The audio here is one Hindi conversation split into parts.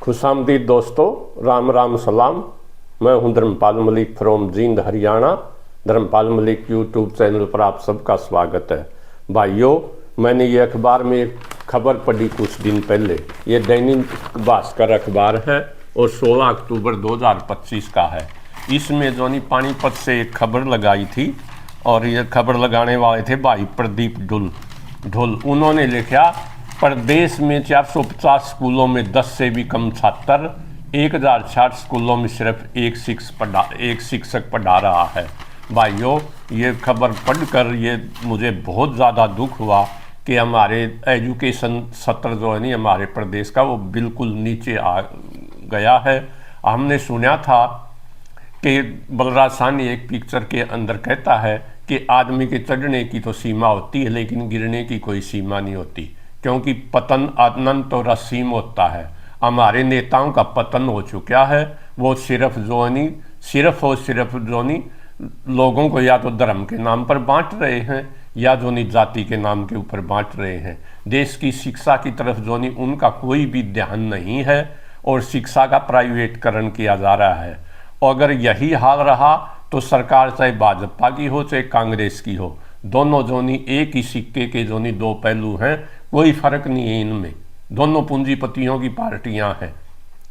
खुशामदीद दोस्तों, राम राम सलाम। मैं हूं Dharmpal Malik from Jind Haryana. Dharmpal Malik YouTube channel पर आप सबका स्वागत है। भाइयों, मैंने ये अखबार में एक खबर पढ़ी कुछ दिन पहले। ये दैनिक भास्कर अखबार है और 16 अक्टूबर 2025 का है। इसमें जोनी पानीपत से एक खबर लगाई थी और ये खबर लगाने वाले थे भाई प्रदीप ढुल। उन्होंने लिखा, प्रदेश में 450 स्कूलों में 10 से भी कम छात्र, 1060 स्कूलों में सिर्फ एक शिक्षक पढ़ा रहा है। भाइयों, ये खबर पढ़कर ये मुझे बहुत ज़्यादा दुख हुआ कि हमारे एजुकेशन सत्र जो है नहीं हमारे प्रदेश का, वो बिल्कुल नीचे आ गया है। हमने सुना था कि बलराज साहनी एक पिक्चर के अंदर कहता है कि आदमी के चढ़ने की तो सीमा होती है लेकिन गिरने की कोई सीमा नहीं होती, क्योंकि पतन अनंत और असीम होता है। हमारे नेताओं का पतन हो चुका है। वो सिर्फ लोगों को या तो धर्म के नाम पर बांट रहे हैं या जोनी जाति के नाम के ऊपर बांट रहे हैं। देश की शिक्षा की तरफ जोनी उनका कोई भी ध्यान नहीं है और शिक्षा का प्राइवेटकरण किया जा रहा है। और अगर यही हाल रहा तो सरकार चाहे भाजपा की हो चाहे कांग्रेस की हो, दोनों जोनी एक ही सिक्के के जोनी दो पहलू हैं। कोई फर्क नहीं है इनमें। दोनों पूंजीपतियों की पार्टियां हैं।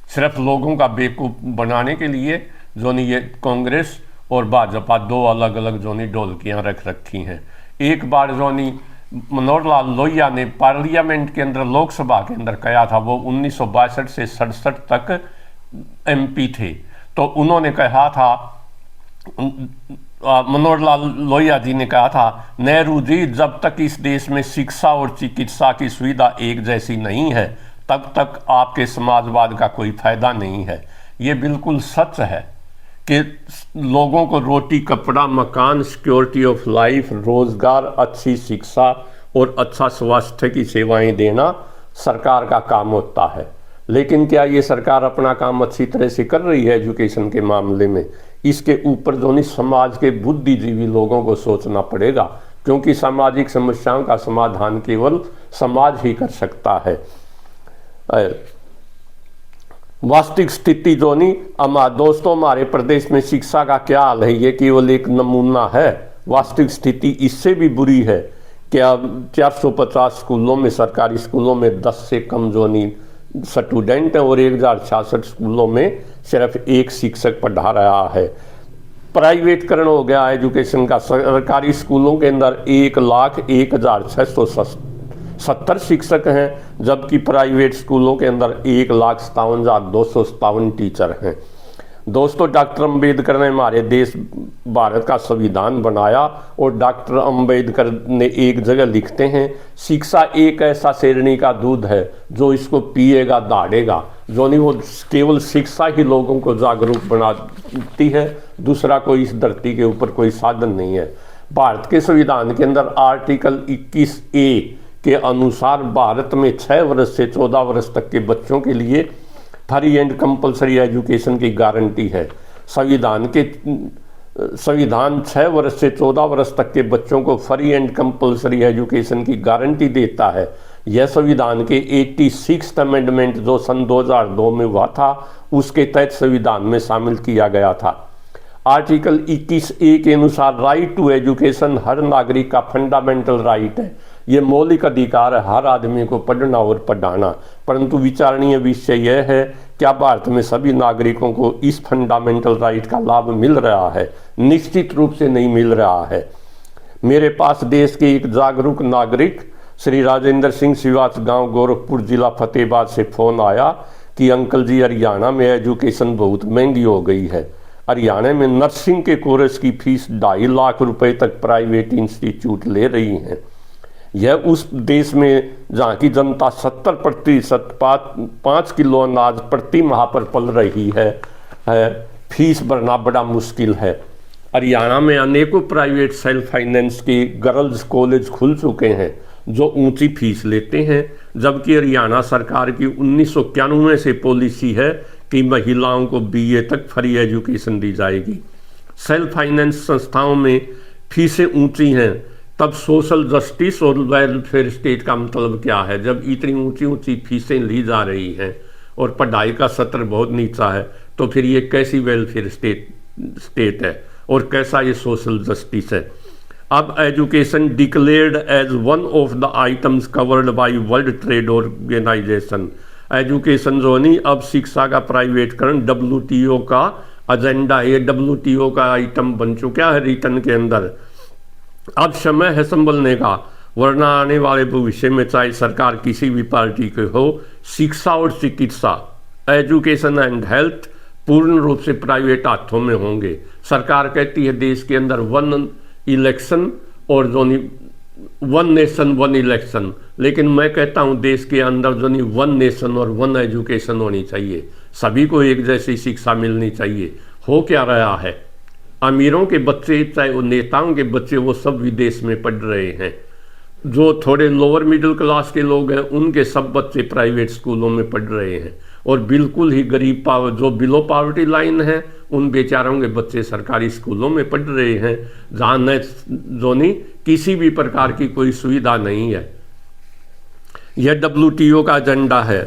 सिर्फ लोगों का बेवकूफ बनाने के लिए जोनी ये कांग्रेस और भाजपा दो अलग अलग जोनी ढोलकियां रख रखी हैं। एक बार जोनी मनोहर लाल लोहिया ने पार्लियामेंट के अंदर, लोकसभा के अंदर कहा था, वो 1962 से 67 तक MP थे, तो उन्होंने कहा था, मनोहर लाल लोहिया जी ने कहा था, नेहरू जी, जब तक इस देश में शिक्षा और चिकित्सा की सुविधा एक जैसी नहीं है तब तक आपके समाजवाद का कोई फायदा नहीं है। ये बिल्कुल सच है कि लोगों को रोटी, कपड़ा, मकान, सिक्योरिटी ऑफ लाइफ, रोजगार, अच्छी शिक्षा और अच्छा स्वास्थ्य की सेवाएं देना सरकार का काम होता है। लेकिन क्या ये सरकार अपना काम अच्छी तरह से कर रही है एजुकेशन के मामले में? इसके ऊपर जो समाज के बुद्धिजीवी लोगों को सोचना पड़ेगा, क्योंकि सामाजिक समस्याओं का समाधान केवल समाज ही कर सकता है। वास्तविक स्थिति जो दोस्तों, हमारे प्रदेश में शिक्षा का क्या हाल है ये केवल एक नमूना है। वास्तविक स्थिति इससे भी बुरी है। क्या 450 स्कूलों में, सरकारी स्कूलों में 10 से कम स्टूडेंट हैं और 1066 स्कूलों में सिर्फ एक शिक्षक पढ़ा रहा है। प्राइवेटकरण हो गया एजुकेशन का। सरकारी स्कूलों के अंदर 1,01,670 शिक्षक हैं, जबकि प्राइवेट स्कूलों के अंदर 1,57,257 टीचर हैं। दोस्तों, डॉक्टर अंबेडकर ने हमारे देश भारत का संविधान बनाया और डॉक्टर अंबेडकर ने एक जगह लिखते हैं, शिक्षा एक ऐसा शेरनी का दूध है जो इसको पिएगा दहाड़ेगा। जो नहीं, वो केवल शिक्षा ही लोगों को जागरूक बनाती है, दूसरा कोई इस धरती के ऊपर कोई साधन नहीं है। भारत के संविधान के अंदर आर्टिकल 21A के अनुसार भारत में 6 वर्ष से 14 वर्ष तक के बच्चों के लिए फ्री एंड कंपलसरी एजुकेशन की गारंटी है। संविधान 6 वर्ष से 14 वर्ष तक के बच्चों को फ्री एंड कंपलसरी एजुकेशन की गारंटी देता है। यह संविधान के 86th अमेंडमेंट जो सन 2002 में हुआ था, उसके तहत संविधान में शामिल किया गया था। आर्टिकल 21A के अनुसार राइट टू एजुकेशन हर नागरिक का फंडामेंटल राइट है। ये मौलिक अधिकार है हर आदमी को पढ़ना और पढ़ाना। परंतु विचारणीय विषय यह है, क्या भारत में सभी नागरिकों को इस फंडामेंटल राइट का लाभ मिल रहा है? निश्चित रूप से नहीं मिल रहा है। मेरे पास देश के एक जागरूक नागरिक श्री राजेंद्र सिंह सिवाच, गांव गोरखपुर, जिला फतेहाबाद से फोन आया कि अंकल जी, हरियाणा में एजुकेशन बहुत महंगी हो गई है। हरियाणा में नर्सिंग के कोर्स की फीस 2.5 लाख रुपए तक प्राइवेट इंस्टीट्यूट ले रही हैं। यह उस देश में जहाँ की जनता 70% 5 किलो अनाज प्रति माह पर पल रही है, फीस भरना बड़ा मुश्किल है। हरियाणा में अनेकों प्राइवेट सेल्फ फाइनेंस के गर्ल्स कॉलेज खुल चुके हैं जो ऊंची फीस लेते हैं, जबकि हरियाणा सरकार की 1991 से पॉलिसी है कि महिलाओं को BA तक फ्री एजुकेशन दी जाएगी। सेल्फ फाइनेंस संस्थाओं में फीसें ऊंची हैं, तब सोशल जस्टिस और वेलफेयर स्टेट का मतलब क्या है? जब इतनी ऊंची ऊंची फीसें ली जा रही हैं और पढ़ाई का स्तर बहुत नीचा है, तो फिर ये कैसी वेलफेयर स्टेट है और कैसा ये सोशल जस्टिस है। अब education declared as one of the items covered by World Trade Organization. Education जो नहीं, अब शिक्षा का प्राइवेटकरण WTO का एजेंडा है, ये WTO का आइटम बन चुका है रिटर्न के अंदर। अब समय है संभलने का, वरना आने वाले भविष्य में चाहे सरकार किसी भी पार्टी के हो, शिक्षा और चिकित्सा, एजुकेशन एंड हेल्थ पूर्ण रूप से प्राइवेट हाथों में होंगे। सरकार कहती है देश के अंदर 1 इलेक्शन और जो नहीं 1 नेशन 1 इलेक्शन, लेकिन मैं कहता हूं देश के अंदर जो नहीं 1 नेशन और 1 एजुकेशन होनी चाहिए, सभी को एक जैसी शिक्षा मिलनी चाहिए। हो क्या रहा है, अमीरों के बच्चे चाहे वो नेताओं के बच्चे, वो सब विदेश में पढ़ रहे हैं। जो थोड़े लोअर मिडिल क्लास के लोग हैं उनके सब बच्चे प्राइवेट स्कूलों में पढ़ रहे हैं, और बिल्कुल ही गरीब जो बिलो पॉवर्टी लाइन है उन बेचारों के बच्चे सरकारी स्कूलों में पढ़ रहे हैं, जहाँ न जो नहीं किसी भी प्रकार की कोई सुविधा नहीं है। यह WTO का एजेंडा है।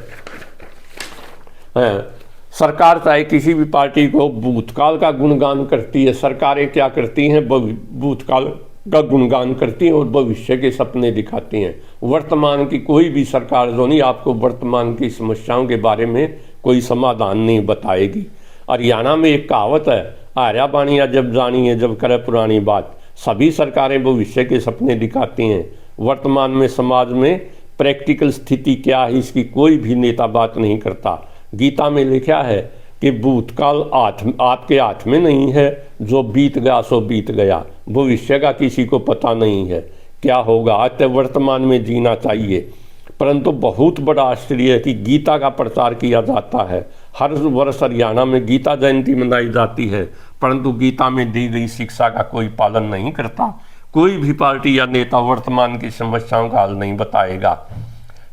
सरकार चाहे किसी भी पार्टी को भूतकाल का गुणगान करती है, सरकारें क्या करती हैं, भूतकाल का गुणगान करती हैं और भविष्य के सपने दिखाती हैं। वर्तमान की कोई भी सरकार जो नहीं आपको वर्तमान की समस्याओं के बारे में कोई समाधान नहीं बताएगी। हरियाणा में एक कहावत है, आर्या बाणिया जब जानिए जब करे पुरानी बात। सभी सरकारें भविष्य के सपने दिखाती हैं, वर्तमान में समाज में प्रैक्टिकल स्थिति क्या है इसकी कोई भी नेता बात नहीं करता। गीता में लिखा है कि भूतकाल आपके हाथ में नहीं है, जो बीत गया सो बीत गया, भविष्य का किसी को पता नहीं है क्या होगा, अतः वर्तमान में जीना चाहिए। परंतु बहुत बड़ा आश्चर्य है कि गीता का प्रचार किया जाता है, हर वर्ष हरियाणा में गीता जयंती मनाई जाती है, परंतु गीता में दी गई शिक्षा का कोई पालन नहीं करता। कोई भी पार्टी या नेता वर्तमान की समस्याओं का हल नहीं बताएगा।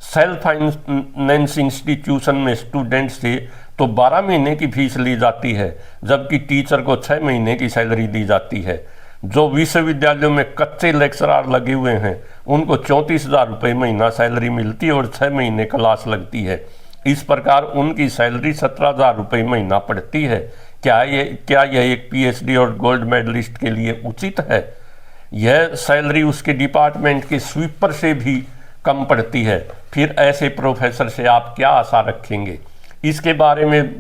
सेल्फ फाइनेंस इंस्टीट्यूशन में स्टूडेंट से तो 12 महीने की फीस ली जाती है, जबकि टीचर को 6 महीने की सैलरी दी जाती है। जो विश्वविद्यालयों में कच्चे लेक्चरार लगे हुए हैं उनको 34,000 रुपये महीना सैलरी मिलती है और 6 महीने क्लास लगती है। इस प्रकार उनकी सैलरी 17,000 रुपये महीना पड़ती है। क्या यह एक PhD और गोल्ड मेडलिस्ट के लिए उचित है? यह सैलरी उसके डिपार्टमेंट के स्वीपर से भी कम पड़ती है। फिर ऐसे प्रोफेसर से आप क्या आशा रखेंगे? इसके बारे में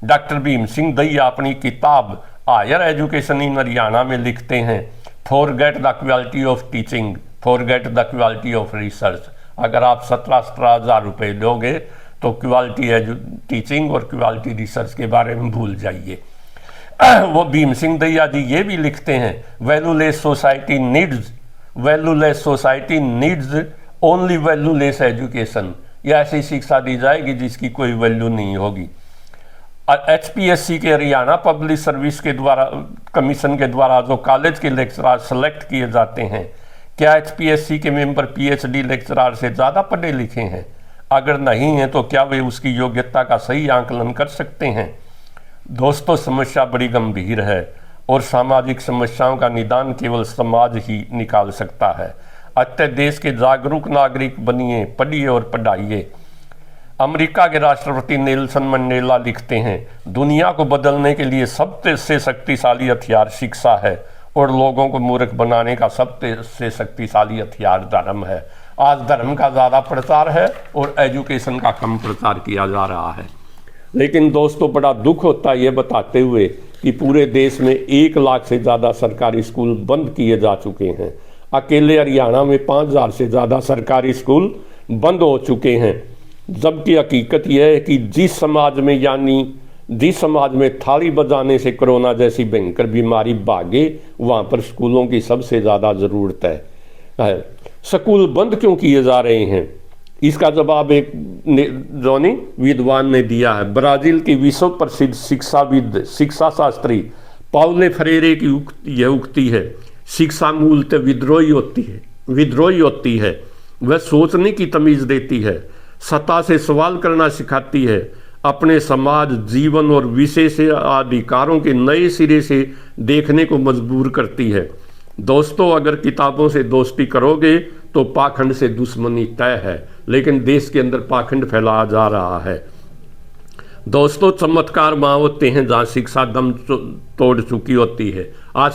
डॉक्टर भीम सिंह दहिया अपनी किताब हायर एजुकेशन इन हरियाणा में लिखते हैं, forget the quality of teaching, forget the quality of research. अगर आप 17,000 रुपये दोगे तो क्वालिटी टीचिंग और क्वालिटी रिसर्च के बारे में भूल जाइए। वो भीम सिंह दहिया जी ये भी लिखते हैं, valueless society needs only valueless education. ये ऐसी शिक्षा दी जाएगी जिसकी कोई वैल्यू नहीं होगी। HPSC के हरियाणा पब्लिक सर्विस के द्वारा कमीशन के द्वारा जो कॉलेज के लेक्चरार सेलेक्ट किए जाते हैं, क्या HPSC के मेंबर PhD लेक्चरार से ज़्यादा पढ़े लिखे हैं? अगर नहीं हैं तो क्या वे उसकी योग्यता का सही आंकलन कर सकते हैं? दोस्तों, समस्या बड़ी गंभीर है और सामाजिक समस्याओं का निदान केवल समाज ही निकाल सकता है। अतः देश के जागरूक नागरिक बनिए, पढ़िए और पढ़ाइए। अमेरिका के राष्ट्रपति नेल्सन मंडेला लिखते हैं, दुनिया को बदलने के लिए सबसे शक्तिशाली हथियार शिक्षा है और लोगों को मूर्ख बनाने का सबसे शक्तिशाली हथियार धर्म है। आज धर्म का ज़्यादा प्रचार है और एजुकेशन का कम प्रचार किया जा रहा है। लेकिन दोस्तों, बड़ा दुख होता है ये बताते हुए कि पूरे देश में 1 लाख से ज़्यादा सरकारी स्कूल बंद किए जा चुके हैं। अकेले हरियाणा में 5,000 से ज़्यादा सरकारी स्कूल बंद हो चुके हैं। जबकि हकीकत यह है कि जिस समाज में थाली बजाने से कोरोना जैसी भयंकर बीमारी भागे, वहाँ पर स्कूलों की सबसे ज़्यादा ज़रूरत है। स्कूल बंद क्यों किए जा रहे हैं? इसका जवाब एक जोनी विद्वान ने दिया है। ब्राज़ील की विश्व प्रसिद्ध शिक्षा शास्त्री पाउले फ्रेरे की यह उक्ति है, शिक्षा मूलतः विद्रोही होती है। वह सोचने की तमीज़ देती है, सत्ता से सवाल करना सिखाती है, अपने समाज, जीवन और विशेष अधिकारों के नए सिरे से देखने को मजबूर करती है। दोस्तों, अगर किताबों से दोस्ती करोगे तो पाखंड से दुश्मनी तय है, लेकिन देश के अंदर पाखंड फैलाया जा रहा है। दोस्तों, चमत्कार वहाँ होते हैं जहाँ शिक्षा दम तोड़ चुकी होती है। आज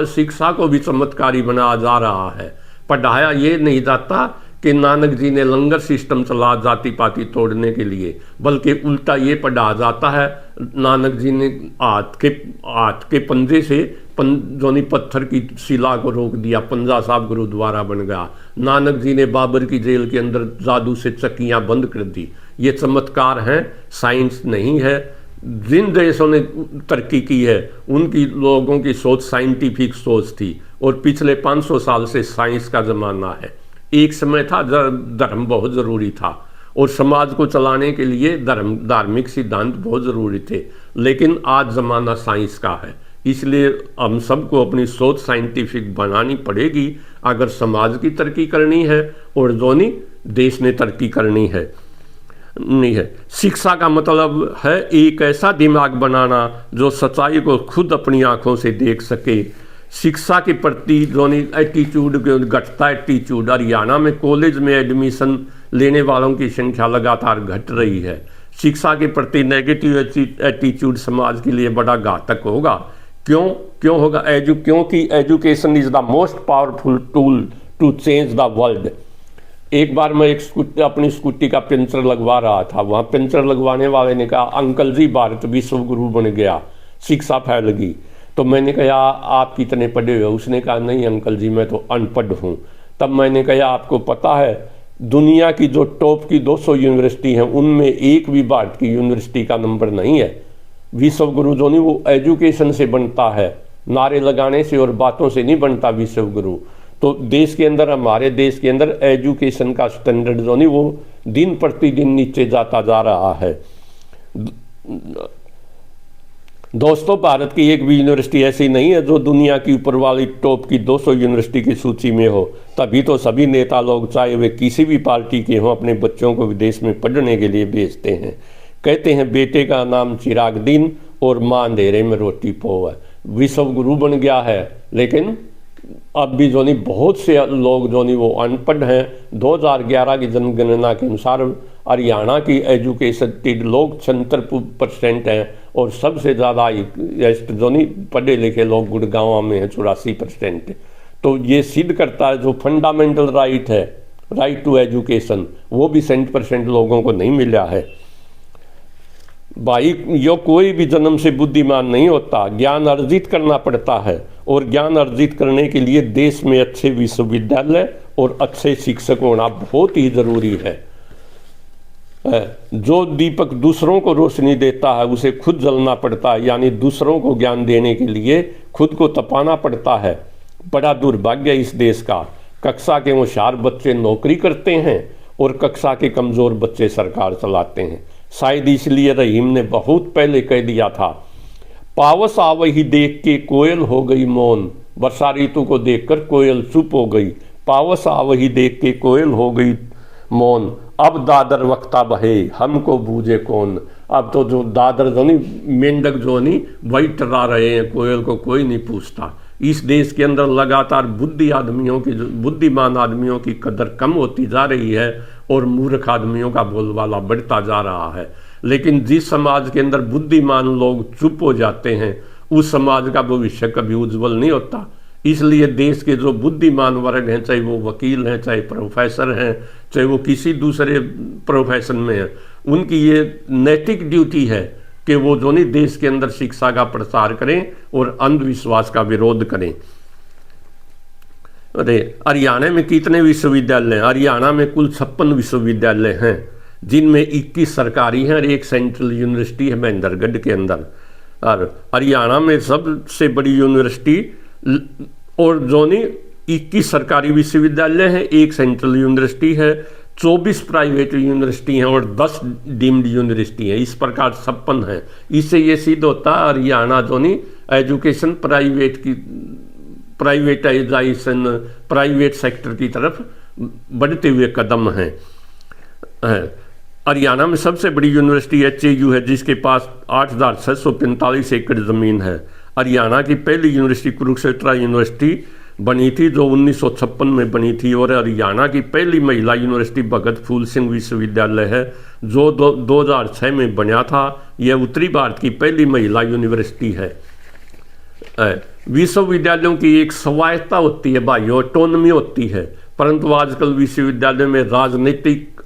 शिक्षा को भी चमत्कारी बनाया जा रहा है। पढ़ाया ये नहीं जाता कि नानक जी ने लंगर सिस्टम चला जाति पाति तोड़ने के लिए, बल्कि उल्टा ये पढ़ाया जाता है नानक जी ने हाथ के पंजे से जोनी पत्थर की शिला को रोक दिया, पंजा साहब गुरुद्वारा बन गया। नानक जी ने बाबर की जेल के अंदर जादू से चक्कियाँ बंद कर दी। ये चमत्कार हैं, साइंस नहीं है। जिन देशों ने तरक्की की है उनकी लोगों की सोच साइंटिफिक सोच थी, और पिछले 500 साल से साइंस का ज़माना है। एक समय था धर्म बहुत ज़रूरी था, और समाज को चलाने के लिए धार्मिक सिद्धांत बहुत ज़रूरी थे, लेकिन आज ज़माना साइंस का है। इसलिए हम सबको अपनी सोच साइंटिफिक बनानी पड़ेगी अगर समाज की तरक्की करनी है और दोनों देश ने तरक्की करनी है नहीं है। शिक्षा का मतलब है एक ऐसा दिमाग बनाना जो सच्चाई को खुद अपनी आंखों से देख सके। शिक्षा के प्रति जोनी एटीट्यूड घटता एटीट्यूड। हरियाणा में कॉलेज में एडमिशन लेने वालों की संख्या लगातार घट रही है। शिक्षा के प्रति नेगेटिव एटीट्यूड समाज के लिए बड़ा घातक होगा। क्यों होगा? क्योंकि education is the most powerful tool to change the world. एक बार मैं अपनी स्कूटी का पंचर लगवा रहा था। वहाँ पंचर लगवाने वाले ने कहा, अंकल जी भारत विश्व गुरु बन गया, शिक्षा फैल गई। तो मैंने कहा, आप कितने पढ़े हो? उसने कहा, नहीं अंकल जी मैं तो अनपढ़ हूँ। तब मैंने कहा, आपको पता है दुनिया की जो टॉप की 200 यूनिवर्सिटी हैं उनमें एक भी भारत की यूनिवर्सिटी का नंबर नहीं है। विश्व गुरु जो नहीं वो एजुकेशन से बनता है, नारे लगाने से और बातों से नहीं बनता विश्व गुरु। तो देश के अंदर, हमारे देश के अंदर एजुकेशन का स्टैंडर्ड जो नहीं वो दिन प्रतिदिन नीचे जाता जा रहा है। दोस्तों, भारत की एक भी यूनिवर्सिटी ऐसी नहीं है जो दुनिया की ऊपर वाली टॉप की 200 यूनिवर्सिटी की सूची में हो। तभी तो सभी नेता लोग, चाहे वे किसी भी पार्टी के हों, अपने बच्चों को विदेश में पढ़ने के लिए भेजते हैं। कहते हैं बेटे का नाम चिराग दिन और माँ अंधेरे में रोटी पो है। विश्व गुरु बन गया है, लेकिन अब भी जो नहीं बहुत से लोग जो नहीं वो अनपढ़ हैं। 2011 की जनगणना के अनुसार हरियाणा की एजुकेटेड लोग 76% हैं, और सबसे ज़्यादा जो नहीं पढ़े लिखे लोग गुड़गांव में हैं, 84%। तो ये सिद्ध करता है जो फंडामेंटल राइट है, राइट टू एजुकेशन, वो भी 100% लोगों को नहीं मिला है। भाई, यो कोई भी जन्म से बुद्धिमान नहीं होता, ज्ञान अर्जित करना पड़ता है, और ज्ञान अर्जित करने के लिए देश में अच्छे विश्वविद्यालय और अच्छे शिक्षक होना बहुत ही जरूरी है। जो दीपक दूसरों को रोशनी देता है उसे खुद जलना पड़ता है, यानी दूसरों को ज्ञान देने के लिए खुद को तपाना पड़ता है। बड़ा दुर्भाग्य इस देश का, कक्षा के होशियार बच्चे नौकरी करते हैं और कक्षा के कमज़ोर बच्चे सरकार चलाते हैं। शायद इसलिए रहीम ने बहुत पहले कह दिया था, पावस आवही देख के कोयल हो गई मौन। वर्षा ऋतु को देखकर कोयल चुप हो गई। पावस आवही देख के कोयल हो गई मौन, अब दादर वक्ता बहे हमको बूझे कौन। अब तो जो दादर जो नहीं मेंढक जो नहीं वही टरा रहे हैं, कोयल को कोई नहीं पूछता। इस देश के अंदर लगातार बुद्धिमान आदमियों की कदर कम होती जा रही है और मूर्ख आदमियों का बोलबाला बढ़ता जा रहा है। लेकिन जिस समाज के अंदर बुद्धिमान लोग चुप हो जाते हैं उस समाज का भविष्य कभी उज्जवल नहीं होता। इसलिए देश के जो बुद्धिमान वर्ग हैं, चाहे वो वकील हैं, चाहे प्रोफेसर हैं, चाहे वो किसी दूसरे प्रोफेशन में हैं, उनकी ये नैतिक ड्यूटी है कि वो जो नहीं देश के अंदर शिक्षा का प्रसार करें और अंधविश्वास का विरोध करें। अरे हरियाणा में कितने विश्वविद्यालय हैं? हरियाणा में कुल 56 विश्वविद्यालय हैं, जिनमें 21 सरकारी हैं और एक सेंट्रल यूनिवर्सिटी है महेंद्रगढ़ के अंदर। और हरियाणा में सबसे बड़ी यूनिवर्सिटी और जो नहीं 21 सरकारी विश्वविद्यालय हैं, एक सेंट्रल यूनिवर्सिटी है, 24 प्राइवेट यूनिवर्सिटी हैं और 10 डीम्ड यूनिवर्सिटी हैं। इस प्रकार 56 हैं। इससे ये सिद्ध होता है हरियाणा जो नहीं एजुकेशन प्राइवेटाइजेशन प्राइवेट सेक्टर की तरफ बढ़ते हुए कदम हैं। हरियाणा में सबसे बड़ी यूनिवर्सिटी HAU है, जिसके पास 8,645 एकड़ ज़मीन है। हरियाणा की पहली यूनिवर्सिटी कुरुक्षेत्र यूनिवर्सिटी बनी थी, जो 1956 में बनी थी, और हरियाणा की पहली महिला यूनिवर्सिटी भगत फूल सिंह विश्वविद्यालय है जो 2006 में बना था। यह उत्तरी भारत की पहली महिला यूनिवर्सिटी है। विश्वविद्यालयों की एक स्वायत्ता होती है भाइयों, ऑटोनॉमी होती है, परंतु आजकल विश्वविद्यालय में राजनीतिक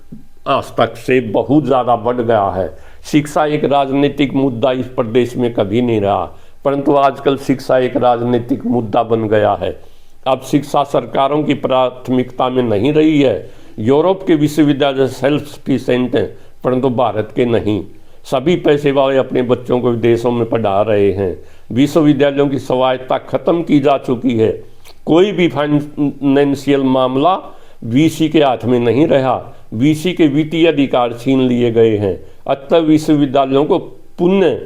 हस्तक्षेप बहुत ज़्यादा बढ़ गया है। शिक्षा एक राजनीतिक मुद्दा इस प्रदेश में कभी नहीं रहा, परंतु आजकल शिक्षा एक राजनीतिक मुद्दा बन गया है। अब शिक्षा सरकारों की प्राथमिकता में नहीं रही है। यूरोप के विश्वविद्यालय सेल्फ सफिशिएंट हैं, परंतु भारत के नहीं। सभी पैसे वाले अपने बच्चों को विदेशों में पढ़ा रहे हैं। विश्वविद्यालयों की स्वायत्ता खत्म की जा चुकी है। कोई भी फाइनेंशियल मामला वीसी के हाथ में नहीं रहा। वीसी के वित्तीय अधिकार छीन लिए गए हैं। अतः विश्वविद्यालयों को पुनः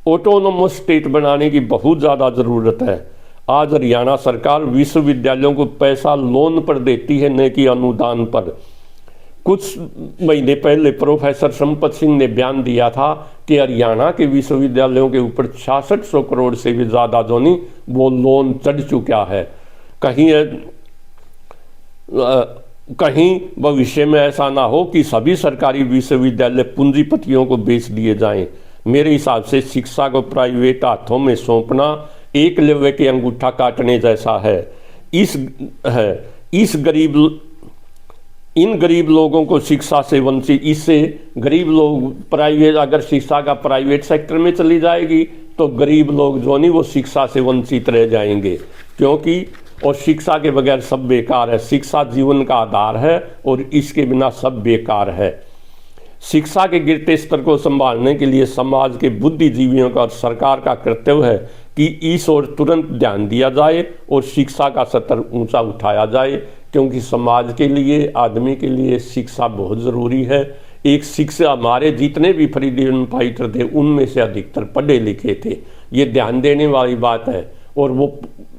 ऑटोनोमस स्टेट बनाने की बहुत ज़्यादा ज़रूरत है। आज हरियाणा सरकार विश्वविद्यालयों को पैसा लोन पर देती है, न कि अनुदान पर। कुछ महीने पहले प्रोफेसर संपत सिंह ने बयान दिया था कि हरियाणा के विश्वविद्यालयों के ऊपर 6600 करोड़ से भी ज़्यादा जो नहीं वो लोन चढ़ चुका है। कहीं भविष्य में ऐसा ना हो कि सभी सरकारी विश्वविद्यालय पूंजीपतियों को बेच दिए जाएं। मेरे हिसाब से शिक्षा को प्राइवेट हाथों में सौंपना एक लेवे के अंगूठा काटने जैसा है। इन गरीब लोगों को शिक्षा से वंचित, इससे गरीब लोग प्राइवेट, अगर शिक्षा का प्राइवेट सेक्टर में चली जाएगी तो गरीब लोग जो नहीं वो शिक्षा से वंचित रह जाएंगे, क्योंकि और शिक्षा के बगैर सब बेकार है। शिक्षा जीवन का आधार है और इसके बिना सब बेकार है। शिक्षा के गिरते स्तर को संभालने के लिए समाज के बुद्धिजीवियों का और सरकार का कर्तव्य है कि इस ओर तुरंत ध्यान दिया जाए और शिक्षा का स्तर ऊंचा उठाया जाए, क्योंकि समाज के लिए, आदमी के लिए शिक्षा बहुत ज़रूरी है। एक शिक्षा, हमारे जितने भी फ्रीडम फाइटर थे उनमें से अधिकतर पढ़े लिखे थे, ये ध्यान देने वाली बात है। और वो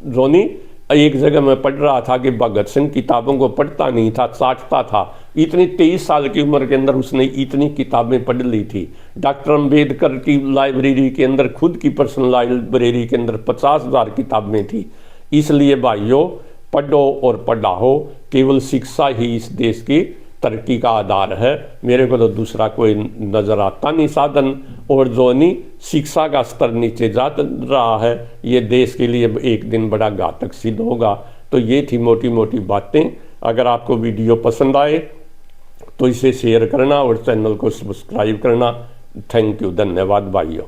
जोनी एक जगह मैं पढ़ रहा था कि भगत सिंह किताबों को पढ़ता नहीं था, चाटता था। इतनी 23 साल की उम्र के अंदर उसने इतनी किताबें पढ़ ली थी। डॉक्टर अंबेडकर की लाइब्रेरी के अंदर, खुद की पर्सनल लाइब्रेरी के अंदर 50,000 किताबें थी। इसलिए भाइयों, पढ़ो और पढ़ाओ। केवल शिक्षा ही इस देश की तरक्की का आधार है। मेरे को तो दूसरा कोई नज़र आता नहीं साधन। और जो नहीं शिक्षा का स्तर नीचे जा रहा है, ये देश के लिए एक दिन बड़ा घातक सिद्ध होगा। तो ये थी मोटी मोटी बातें। अगर आपको वीडियो पसंद आए तो इसे शेयर करना और चैनल को सब्सक्राइब करना। थैंक यू, धन्यवाद भाइयों।